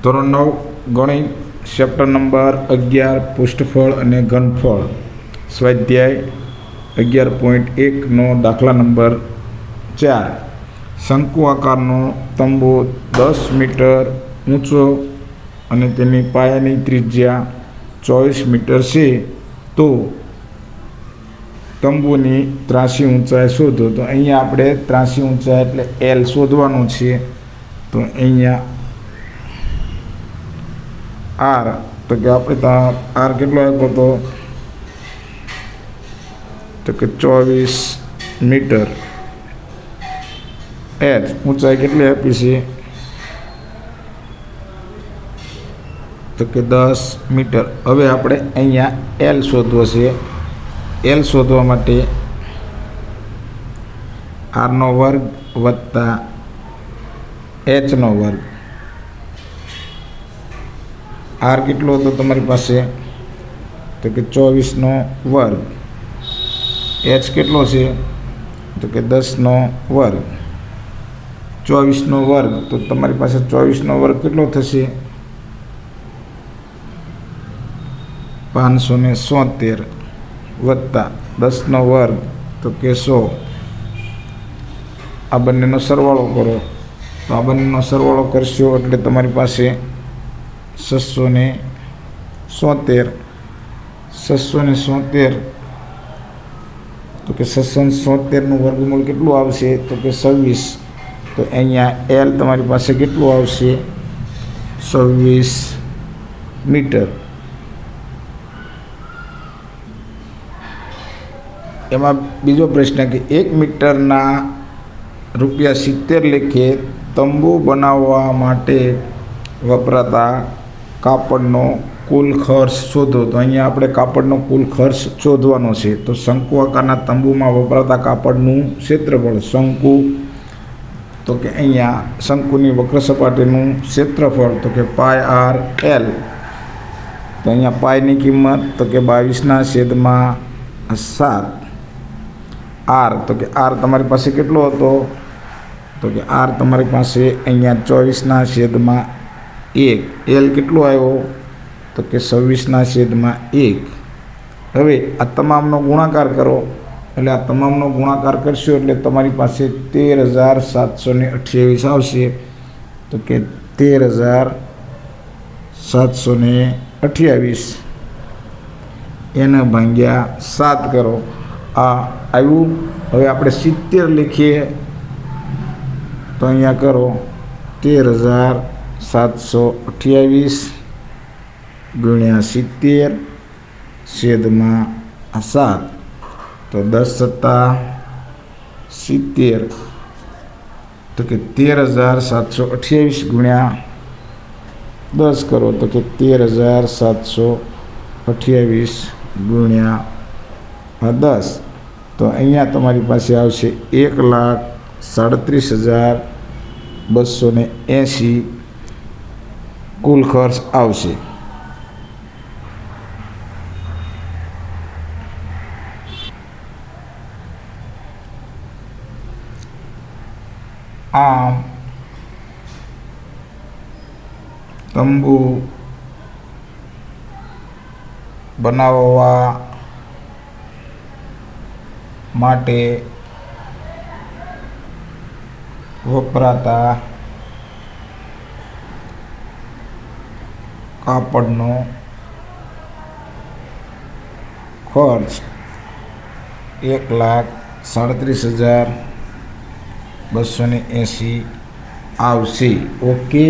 ધોરણ 9 ગણિત chapter number 11 પૃષ્ઠફળ અને ઘનફળ સ્વાધ્યાય 11.1 નો દાખલા નંબર 4 શંકુ આકારનો તંબુ 10 મીટર ઊંચો અને તેની પાયાની ત્રિજ્યા 24 મીટર છે તો તંબુની ત્રાસી ઊંચાઈ શોધો. તો અહીંયા આપણે ત્રાસી ઊંચાઈ એટલે એલ શોધવાનું છે. તો અહીંયા આર તો કે આપણે ત્યાં આર કેટલો આપ્યો તો કે 24 મીટર. એચ ઊંચાઈ કેટલી આપી છે તો કે 10 મીટર. હવે આપણે અહીંયા એલ શોધવો છે. એલ શોધવા માટે આરનો વર્ગ વત્તા એચનો વર્ગ. આર કેટલો હતો તમારી પાસે તો કે 24નો વર્ગ. એચ કેટલો છે તો કે 10નો વર્ગ. 24નો વર્ગ તો તમારી પાસે 24નો વર્ગ કેટલો થશે 570 વત્તા 10નો વર્ગ તો કે 100. આ બંનેનો સરવાળો કરો. તો આ બંનેનો સરવાળો કરશો એટલે તમારી પાસે 670 તો કે 670નું વર્ગમૂળ કેટલું આવશે તો કે 26. તો અહીંયા એલ તમારી પાસે કેટલું આવશે 26 મીટર. એમાં બીજો પ્રશ્ન કે 1 મીટરના ₹70 લેખે તંબુ બનાવવા માટે વપરાતા કાપડનો કુલ ખર્ચ શોધો. તો અહીંયા આપણે કાપડનો કુલ ખર્ચ શોધવાનો છે. તો શંકુ આકારના તંબુમાં વપરાતા કાપડનું ક્ષેત્રફળ શંકુ તો કે અહીંયા શંકુની વક્ર સપાટીનું ક્ષેત્રફળ તો કે પાય આર એલ. તો અહીંયા પાયની કિંમત તો કે 22/7. આર તો કે આર તમારી પાસે કેટલો હતો તો કે આર તમારી પાસે અહીંયા 24/1. એલ કેટલો આવ્યો તો કે 26/1. હવે આ તમામનો ગુણાકાર કરો. એટલે આ તમામનો ગુણાકાર કરશો એટલે તમારી પાસે 13,728 આવશે. તો કે 13,728 એને ભાગ્યા 7 કરો. આ આવ્યું. હવે આપણે 70 લખીએ તો અહીંયા કરો 13,728 ગુણ્યા 70/7. તો 10×7 તો કે 13,728 ગુણ્યા 10 કરો તો કે 13,728 ગુણ્યા 10. તો અહીંયા તમારી પાસે આવશે 1,37,280 કુલ ખર્ચ આવશે. આમ તંબુ બનાવવા માટે વપરાતા કાપડનો ખર્ચ 1,37,280 આવશે. ઓકે.